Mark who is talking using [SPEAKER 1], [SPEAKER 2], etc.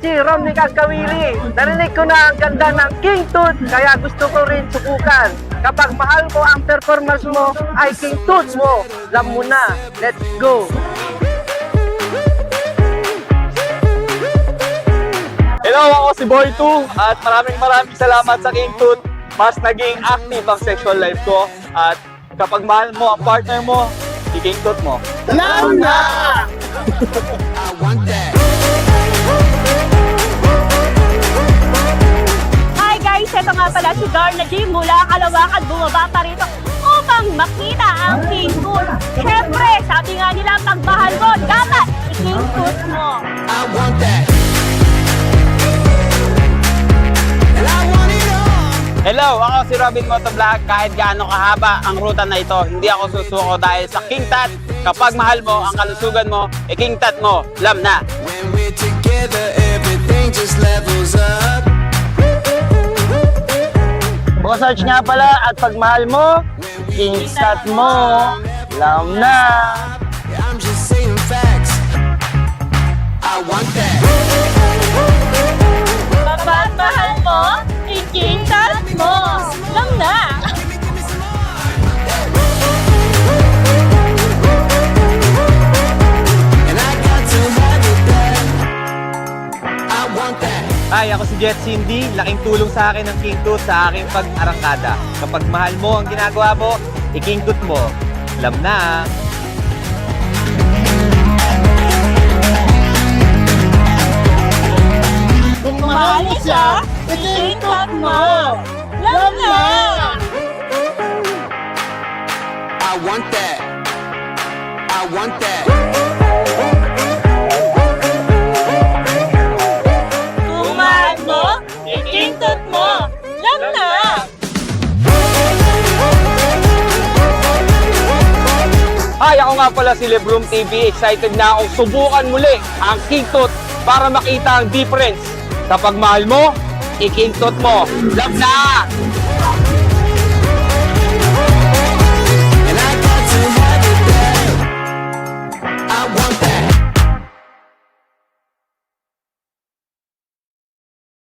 [SPEAKER 1] si Romney Kagkawili. Narinig ko na ang ganda ng King Tut, kaya gusto ko rin subukan. Kapag mahal mo ang performance mo, ay King Tut mo. Alam mo na, let's go!
[SPEAKER 2] Hello, ako si Boy2 at maraming salamat sa King Tut. Mas naging active ang sexual life ko at kapag mahal mo ang partner mo, i-King Tut mo.
[SPEAKER 1] Alam na!
[SPEAKER 3] Hi guys, ito nga pala si Darna G mula Kalawakan, bumaba pa rito upang makita ang King Tut. Siyempre, sabi nga nila, pag mahal mo, dapat i-King Tut mo.
[SPEAKER 4] Hello, ako si Robin Motovlog. Kahit gaano kahaba ang ruta na ito, hindi ako susuko dahil sa King Tut. Kapag mahal mo ang kalusugan mo, King Tut mo, alam na.
[SPEAKER 5] When we're together, everything just levels up.
[SPEAKER 1] Search nga pala at pag mahal mo, King Tut mo. Alam na!
[SPEAKER 5] I'm just saying facts. I want that.
[SPEAKER 3] Kapag mahal mo, i-King Tut mo. Alam na.
[SPEAKER 5] And I got to have it back. I want that.
[SPEAKER 2] Hi, ako si Jet Cindy. Laking tulong sa akin ng King Tut sa aking pag-arangkada. Kapag mahal mo ang ginagawa mo, i-King Tut mo. Alam na.
[SPEAKER 3] Kung mahal mo siya, i-King Tut mo. Alam na.
[SPEAKER 5] I want that. I want that.
[SPEAKER 3] Kung mahal mo, i-King Tut mo. Alam na.
[SPEAKER 4] Hi, ako nga pala si Lebroom TV. Excited na akong subukan muli ang King Tut para makita ang difference. Kapag mahal mo, i-King Tut mo. Alam na!